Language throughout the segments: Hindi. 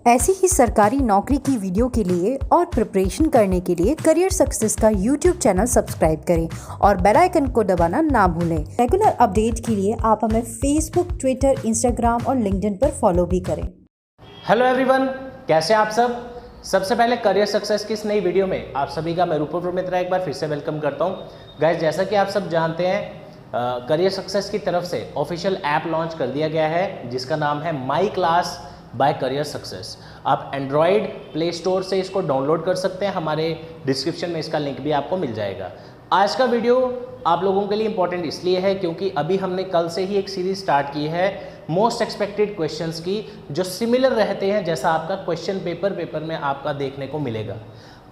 ऐसी ही सरकारी नौकरी की वीडियो के लिए और प्रिपरेशन करने के लिए करियर सक्सेस का यूट्यूब चैनल सब्सक्राइब करें और बेल आइकन को दबाना ना भूलें। रेगुलर अपडेट के लिए आप हमें फेसबुक, ट्विटर, इंस्टाग्राम और लिंक्डइन पर फॉलो भी करें। हेलो एवरीवन, कैसे आप सब। सबसे पहले करियर सक्सेस की इस नई वीडियो में आप सभी का मैं रूपम मित्रा एक बार फिर से वेलकम करता हूँ। गाइस, जैसा कि आप सब जानते हैं करियर सक्सेस की तरफ से ऑफिशियल ऐप लॉन्च कर दिया गया है जिसका नाम है my class by career success. आप एंड्रॉयड प्ले स्टोर से इसको डाउनलोड कर सकते हैं, हमारे डिस्क्रिप्शन में इसका लिंक भी आपको मिल जाएगा। आज का वीडियो आप लोगों के लिए इंपॉर्टेंट इसलिए है क्योंकि अभी हमने कल से ही एक सीरीज स्टार्ट की है मोस्ट एक्सपेक्टेड क्वेश्चंस की, जो सिमिलर रहते हैं जैसा आपका क्वेश्चन पेपर में आपका देखने को मिलेगा।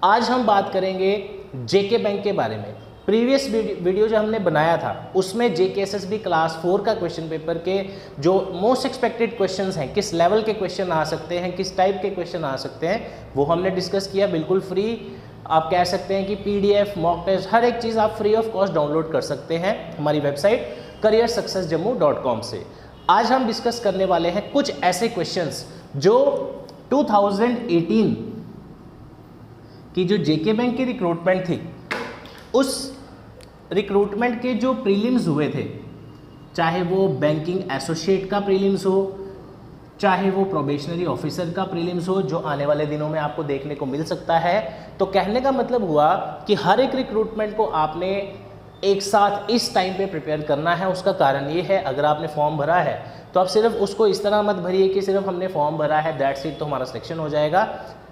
आज हम बात करेंगे जेके बैंक के बारे में। प्रीवियस वीडियो जो हमने बनाया था उसमें जेकेएसएसबी क्लास 4 का क्वेश्चन पेपर के जो मोस्ट एक्सपेक्टेड क्वेश्चंस हैं, किस लेवल के क्वेश्चन आ सकते हैं, किस टाइप के क्वेश्चन आ सकते हैं, वो हमने डिस्कस किया। बिल्कुल फ्री, आप कह सकते हैं कि पीडीएफ, मॉक टेस्ट, हर एक चीज़ आप फ्री ऑफ कॉस्ट डाउनलोड कर सकते हैं हमारी वेबसाइट careersuccessjammu.com से। आज हम डिस्कस करने वाले हैं कुछ ऐसे क्वेश्चंस जो 2018 की जो जेके बैंक की रिक्रूटमेंट थी, उस रिक्रूटमेंट के जो प्रीलिम्स हुए थे, चाहे वो बैंकिंग एसोसिएट का प्रीलिम्स हो, चाहे वो प्रोबेशनरी ऑफिसर का प्रीलिम्स हो, जो आने वाले दिनों में आपको देखने को मिल सकता है। तो कहने का मतलब हुआ कि हर एक रिक्रूटमेंट को आपने एक साथ इस टाइम पे प्रिपेयर करना है। उसका कारण ये है, अगर आपने फॉर्म भरा है तो आप सिर्फ उसको इस तरह मत भरिए कि सिर्फ हमने फॉर्म भरा है दैट्स इट तो हमारा सिलेक्शन हो जाएगा।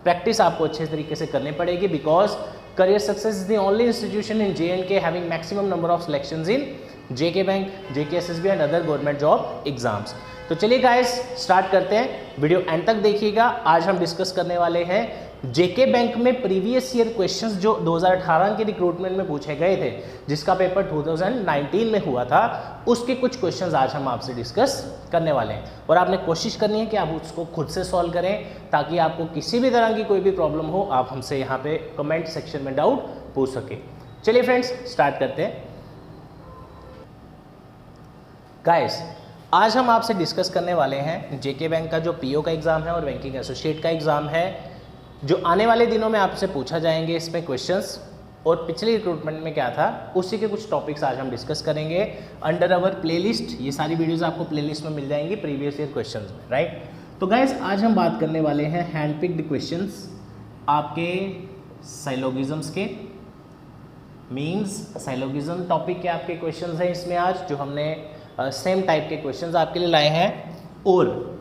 प्रैक्टिस आपको अच्छे तरीके से करनी पड़ेगी because Career Success is the only institution in J&K having maximum number of selections in JK Bank, JKSSB and other government job exams। तो चलिए गाइस स्टार्ट करते हैं, वीडियो एंड तक देखिएगा। आज हम डिस्कस करने वाले हैं जेके बैंक में प्रीवियस ईयर क्वेश्चंस जो 2018 के रिक्रूटमेंट में पूछे गए थे, जिसका पेपर 2019 में हुआ था, उसके कुछ क्वेश्चंस आज हम आपसे डिस्कस करने वाले हैं। और आपने कोशिश करनी है कि आप उसको खुद से सॉल्व करें ताकि आपको किसी भी तरह की कोई भी प्रॉब्लम हो आप हमसे यहाँ पे कमेंट सेक्शन में डाउट पूछ सके। चलिए फ्रेंड्स स्टार्ट करते हैं। गाइस, आज हम आपसे डिस्कस करने वाले हैं जेके बैंक का जो पीओ का एग्जाम है और बैंकिंग एसोसिएट का एग्जाम है, जो आने वाले दिनों में आपसे पूछा जाएंगे इसमें क्वेश्चंस। और पिछले रिक्रूटमेंट में क्या था उसी के कुछ टॉपिक्स आज हम डिस्कस करेंगे अंडर अवर प्लेलिस्ट। ये सारी वीडियोस आपको प्लेलिस्ट में मिल जाएंगी प्रीवियस ईयर क्वेश्चंस में, राइट। तो गाइस, आज हम बात करने वाले हैं हैंड पिक्ड क्वेश्चंस आपके साइलोगिज्म्स के। मीन्स साइलोगिज्म टॉपिक के आपके क्वेश्चंस हैं इसमें आज, जो हमने सेम टाइप के क्वेश्चंस आपके लिए लाए हैं। और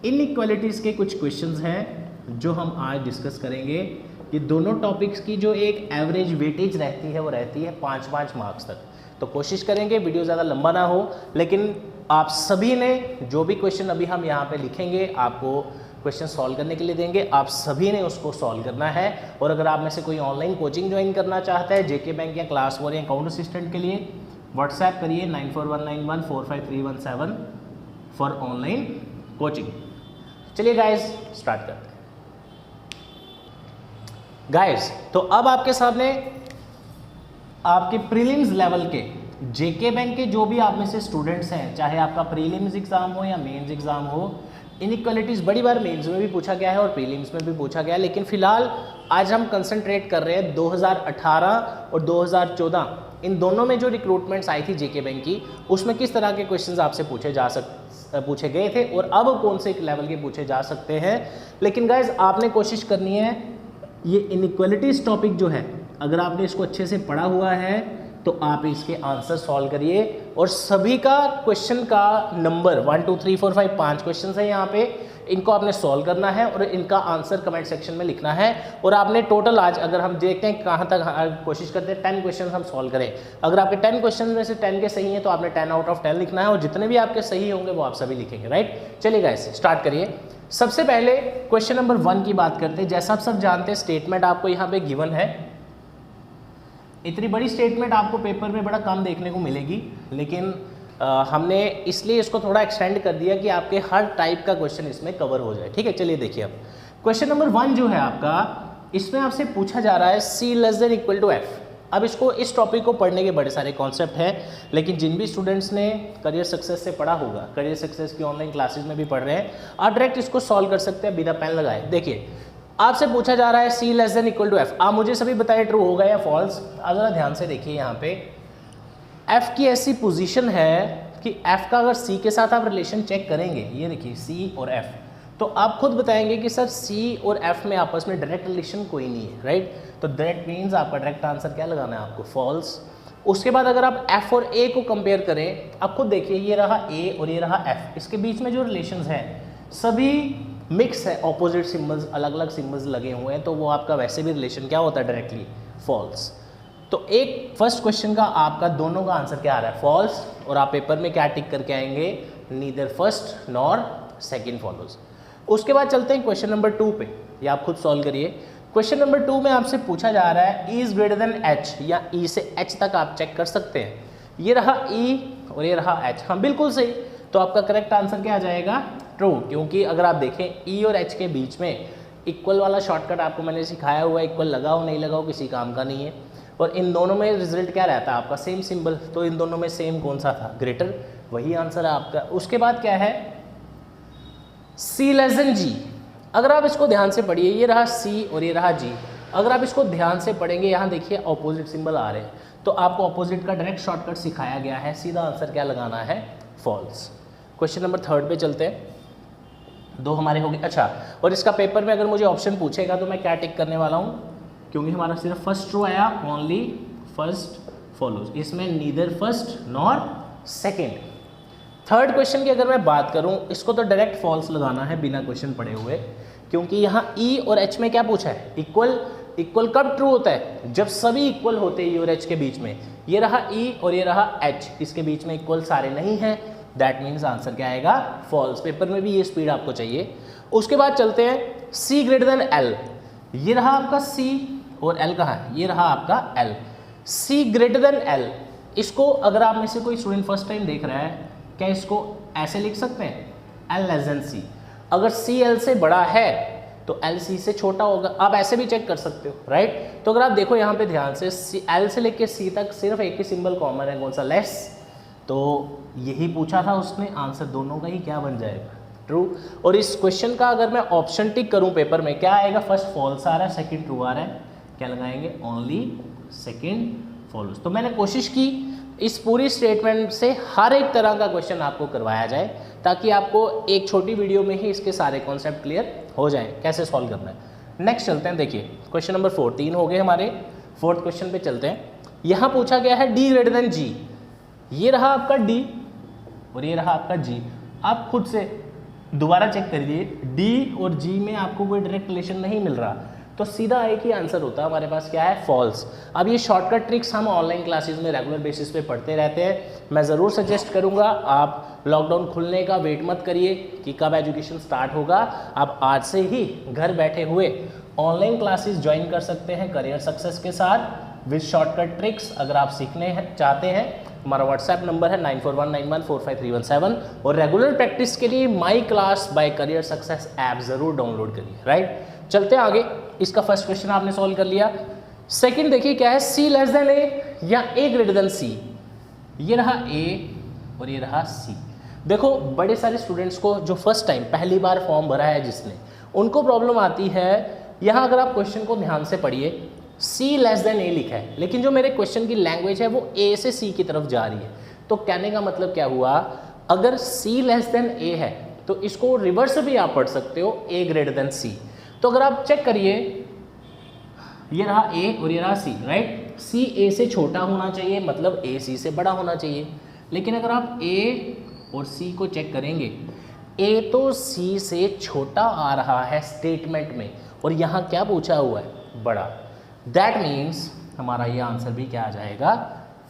इनइक्वालिटीज़ के कुछ क्वेश्चंस हैं जो हम आज डिस्कस करेंगे। कि दोनों टॉपिक्स की जो एक एवरेज वेटेज रहती है वो रहती है 5-5 मार्क्स तक। तो कोशिश करेंगे वीडियो ज़्यादा लंबा ना हो, लेकिन आप सभी ने जो भी क्वेश्चन अभी हम यहाँ पे लिखेंगे आपको क्वेश्चन सॉल्व करने के लिए देंगे, आप सभी ने उसको सॉल्व करना है। और अगर आप में से कोई ऑनलाइन कोचिंग ज्वाइन करना चाहता है जेके बैंक या क्लास 4 या अकाउंट असिस्टेंट के लिए, व्हाट्सएप करिए 9419145317 फॉर ऑनलाइन कोचिंग। चलिए गाइस स्टार्ट करते हैं। गाइस, तो अब आपके सामने आपके प्रीलिम्स लेवल के जेके बैंक के जो भी आप में से स्टूडेंट्स हैं, चाहे आपका प्रीलिम्स एग्जाम हो या मेंस एग्जाम हो, इनइक्वालिटीज़ बड़ी बार मेंस में भी पूछा गया है और प्रीलिम्स में भी पूछा गया है। लेकिन फिलहाल आज हम कंसंट्रेट कर रहे हैं 2018 और 2014 इन दोनों में जो रिक्रूटमेंट्स आई थी जेके बैंक की, उसमें किस तरह के क्वेश्चंस आपसे पूछे गए थे और अब कौन से लेवल के पूछे जा सकते हैं। लेकिन गाइज, आपने कोशिश करनी है ये इनइक्वालिटीज टॉपिक जो है, अगर आपने इसको अच्छे से पढ़ा हुआ है तो आप इसके आंसर सॉल्व करिए। और सभी का क्वेश्चन का नंबर 1 2 3 4 5 5 क्वेश्चन है यहाँ पे, इनको आपने सॉल्व करना है और इनका आंसर कमेंट सेक्शन में लिखना है। और आपने टोटल आज अगर हम देखते हैं कहाँ तक कोशिश करते हैं 10 क्वेश्चन हम सॉल्व करें। अगर आपके 10 क्वेश्चन में से 10 के सही हैं तो आपने 10 आउट ऑफ 10 लिखना है और जितने भी आपके सही होंगे वो आप सभी लिखेंगे, राइट। चलिए गाइस स्टार्ट करिए। सबसे पहले क्वेश्चन नंबर 1 की बात करते हैं। जैसा आप सब जानते हैं स्टेटमेंट आपको यहाँ पे गिवन है। इतनी बड़ी स्टेटमेंट आपको पेपर में बड़ा कम देखने को मिलेगी, लेकिन हमने इसलिए इसको थोड़ा एक्सटेंड कर दिया कि आपके हर टाइप का क्वेश्चन इसमें कवर हो जाए, ठीक है। चलिए देखिए, अब क्वेश्चन नंबर 1 जो है आपका, इसमें आपसे पूछा जा रहा है C <= F। अब इसको इस टॉपिक को पढ़ने के बड़े सारे कॉन्सेप्ट हैं, लेकिन जिन भी स्टूडेंट्स ने करियर सक्सेस से पढ़ा होगा, करियर सक्सेस की ऑनलाइन क्लासेस में भी पढ़ रहे हैं, आप डायरेक्ट इसको सॉल्व कर सकते हैं बिना पेन लगाए। देखिए आपसे पूछा जा रहा है C less than equal to F, आप मुझे सभी बताइए ट्रू होगा या फॉल्स। अगर ध्यान से देखिए यहाँ पे F की ऐसी पोजीशन है कि F का अगर C के साथ आप रिलेशन चेक करेंगे, ये देखिए C और F, तो आप खुद बताएंगे कि सर C और F में आपस में डायरेक्ट रिलेशन कोई नहीं है, राइट। तो दैट मीन्स आपका डायरेक्ट आंसर क्या लगाना है आपको, फॉल्स। उसके बाद अगर आप F और A को कंपेयर करें, आप खुद देखिए ये रहा A और ये रहा F, इसके बीच में जो रिलेशंस हैं सभी मिक्स है, ऑपोजिट सिम्बल्स, अलग अलग सिम्बल्स लगे हुए हैं, तो वो आपका वैसे भी रिलेशन क्या होता है, डायरेक्टली फॉल्स। तो एक फर्स्ट क्वेश्चन का आपका दोनों का आंसर क्या आ रहा है, फॉल्स, और आप पेपर में क्या टिक करके आएंगे, neither first nor second follows. उसके बाद चलते हैं क्वेश्चन नंबर 2 पे, ये आप खुद सॉल्व करिए। क्वेश्चन नंबर 2 में आपसे पूछा जा रहा है E is greater than H, या E से H तक आप चेक कर सकते हैं। ये रहा E और ये रहा H, हाँ बिल्कुल सही। तो आपका करेक्ट आंसर क्या आ जाएगा, ट्रू, क्योंकि अगर आप देखें E और H के बीच में इक्वल वाला शॉर्टकट आपको मैंने सिखाया हुआ है, इक्वल लगाओ नहीं लगाओ किसी काम का नहीं है, और इन दोनों में रिजल्ट क्या रहता है आपका, सेम सिंबल। तो इन दोनों में सेम कौन सा था, ग्रेटर, वही आंसर है आपका। उसके बाद क्या है, C लेस देन G। अगर आप इसको ध्यान से पढ़िए, ये रहा C और ये रहा G, अगर आप इसको ध्यान से पढ़ेंगे, यहाँ देखिए ऑपोजिट सिंबल आ रहे हैं, तो आपको ऑपोजिट का डायरेक्ट शॉर्टकट सिखाया गया है, सीधा आंसर क्या लगाना है, फॉल्स। क्वेश्चन नंबर 3 पे चलते हैं, 2 हमारे हो गए। अच्छा, और इसका पेपर में अगर मुझे ऑप्शन पूछेगा तो मैं क्या टिक करने वाला हूँ, क्योंकि हमारा सिर्फ फर्स्ट ट्रू आया, ओनली फर्स्ट फॉलोज, इसमें neither first nor second. Third question की अगर मैं बात करूं, इसको तो डायरेक्ट फॉल्स लगाना है बिना क्वेश्चन पढ़े हुए, क्योंकि यहाँ E और H में क्या पूछा है, इक्वल। इक्वल कब ट्रू होता है, जब सभी इक्वल होते हैं E और H के बीच में। ये रहा E और ये रहा H, इसके बीच में इक्वल सारे नहीं हैं, दैट मीन्स आंसर क्या आएगा, फॉल्स। पेपर में भी ये स्पीड आपको चाहिए। उसके बाद चलते हैं C ग्रेटर देन L, ये रहा आपका C और L कहाँ है, ये रहा आपका L। C greater than L, इसको अगर आप में से कोई स्टूडेंट फर्स्ट टाइम देख रहा है, क्या इसको ऐसे लिख सकते हैं, L लेस देन C। अगर C L से बड़ा है तो L C से छोटा होगा, आप ऐसे भी चेक कर सकते हो, राइट। तो अगर आप देखो यहाँ पे ध्यान से, L से लेके C तक सिर्फ एक ही सिंबल कॉमन है, कौन सा, लेस। तो यही पूछा था उसने, आंसर दोनों का ही क्या बन जाएगा, ट्रू। और इस क्वेश्चन का अगर मैं ऑप्शन टिक करूं पेपर में, क्या आएगा, फर्स्ट फॉल्स आ रहा है, सेकंड ट्रू आ रहा है, क्या लगाएंगे, ओनली सेकंड फॉलोज। तो मैंने कोशिश की इस पूरी स्टेटमेंट से हर एक तरह का क्वेश्चन आपको करवाया जाए, ताकि आपको एक छोटी वीडियो में ही इसके सारे कॉन्सेप्ट क्लियर हो जाएं, कैसे सॉल्व करना है। नेक्स्ट चलते हैं, देखिए क्वेश्चन नंबर 4, 3 हो गए हमारे। फोर्थ क्वेश्चन पे चलते हैं। यहाँ पूछा गया है D ग्रेटर देन G, ये रहा आपका D और ये रहा आपका G। आप खुद से दोबारा चेक करिए, D और G में आपको कोई डायरेक्ट रिलेशन नहीं मिल रहा, तो सीधा एक ही आंसर होता है हमारे पास, क्या है, फॉल्स। अब ये शॉर्टकट ट्रिक्स हम ऑनलाइन क्लासेस में रेगुलर बेसिस पे पढ़ते रहते हैं। मैं ज़रूर सजेस्ट करूंगा, आप लॉकडाउन खुलने का वेट मत करिए कि कब एजुकेशन स्टार्ट होगा, आप आज से ही घर बैठे हुए ऑनलाइन क्लासेस ज्वाइन कर सकते हैं करियर सक्सेस के साथ विद शॉर्टकट ट्रिक्स। अगर आप सीखने चाहते हैं, हमारा व्हाट्सएप नंबर है 9419145317, और रेगुलर प्रैक्टिस के लिए my class by career success app ज़रूर डाउनलोड करिए, राइट। चलते हैं आगे। इसका फर्स्ट क्वेश्चन आपने सॉल्व कर लिया। सेकंड देखिए क्या है, C लेस देन A या A ग्रेटर देन C। ये रहा A और ये रहा C। देखो बड़े सारे स्टूडेंट्स को जो फर्स्ट टाइम पहली बार फॉर्म भरा है जिसने, उनको प्रॉब्लम आती है। यहाँ अगर आप क्वेश्चन को ध्यान से पढ़िए, C लेस देन A लिखा है, लेकिन जो मेरे क्वेश्चन की लैंग्वेज है वो A से C की तरफ जा रही है। तो कहने का मतलब क्या हुआ, अगर C लेस देन A है तो इसको रिवर्स भी आप पढ़ सकते हो, A ग्रेटर देन C। तो अगर आप चेक करिए, ये रहा A और ये रहा C, राइट। C A से छोटा होना चाहिए, मतलब A C से बड़ा होना चाहिए। लेकिन अगर आप A और C को चेक करेंगे, A तो C से छोटा आ रहा है स्टेटमेंट में, और यहाँ क्या पूछा हुआ है, बड़ा। दैट मीन्स हमारा ये आंसर भी क्या आ जाएगा,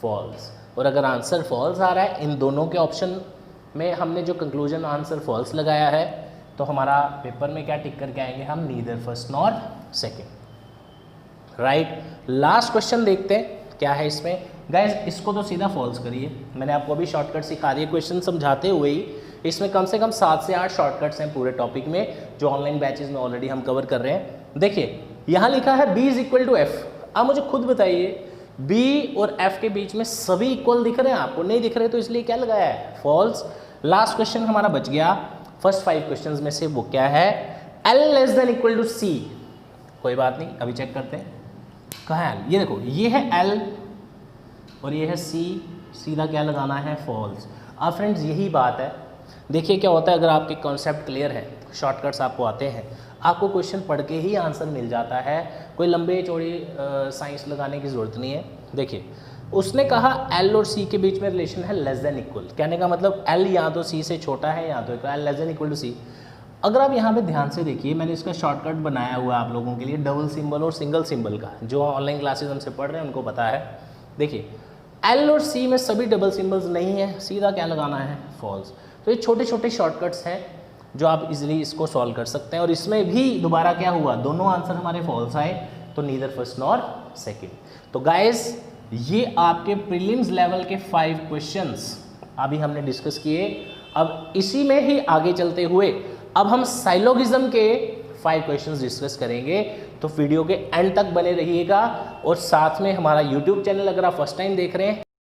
फॉल्स। और अगर आंसर फॉल्स आ रहा है, इन दोनों के ऑप्शन में हमने जो कंक्लूजन आंसर फॉल्स लगाया है, तो हमारा पेपर में क्या टिक करके आएंगे हम, neither first nor second, right. Last question देखते हैं क्या है इसमें। गाइज इसको तो सीधा फॉल्स करिए, मैंने आपको अभी शॉर्टकट सिखा दिए क्वेश्चन समझाते हुए ही। इसमें कम से कम 7 से 8 शॉर्टकट्स हैं पूरे टॉपिक में, जो ऑनलाइन बैचेस में ऑलरेडी हम कवर कर रहे हैं। देखिए यहाँ लिखा है B is equal to F। अब मुझे खुद बताइए बी और एफ के बीच में सभी इक्वल दिख रहे हैं आपको? नहीं दिख रहे, तो इसलिए क्या लगाया है? फॉल्स। लास्ट क्वेश्चन हमारा बच गया फर्स्ट 5 क्वेश्चंस में से, वो क्या है? L less than equal to C। कोई बात नहीं, अभी चेक करते हैं कहाँ है L। ये देखो, ये है L और ये है C, सीधा क्या लगाना है? फॉल्स। अब फ्रेंड्स यही बात है, देखिए क्या होता है अगर आपके कॉन्सेप्ट क्लियर है, शॉर्टकट्स आपको आते हैं, आपको क्वेश्चन पढ़ के ही आंसर मिल जाता है, कोई लंबे चौड़ी साइंस लगाने की ज़रूरत नहीं है। देखिए उसने कहा L और C के बीच में रिलेशन है लेस देन इक्वल, कहने का मतलब L या तो C से छोटा है या तो L less than equal to C। अगर आप यहाँ पे ध्यान से देखिए, मैंने इसका शॉर्टकट बनाया हुआ है आप लोगों के लिए, डबल सिंबल और सिंगल सिंबल का, जो ऑनलाइन क्लासेस हमसे पढ़ रहे हैं उनको पता है। देखिए L और C में सभी डबल सिंबल्स नहीं है, सीधा क्या लगाना है? फॉल्स। तो ये छोटे छोटे शॉर्टकट्स हैं जो आप इजीली इसको सॉल्व कर सकते हैं। और इसमें भी दोबारा क्या हुआ? दोनों आंसर हमारे फॉल्स आए, तो नीदर फर्स्ट नॉर सेकंड। तो गाइस ये आपके प्रीलिम्स लेवल के 5 क्वेश्चंस अभी हमने डिस्कस किए। अब इसी में ही आगे चलते हुए अब हम साइलोगिज्म के 5 क्वेश्चंस डिस्कस करेंगे, तो वीडियो के एंड तक बने रहिएगा। और साथ में हमारा यूट्यूब चैनल अगर आप फर्स्ट टाइम देख रहे हैं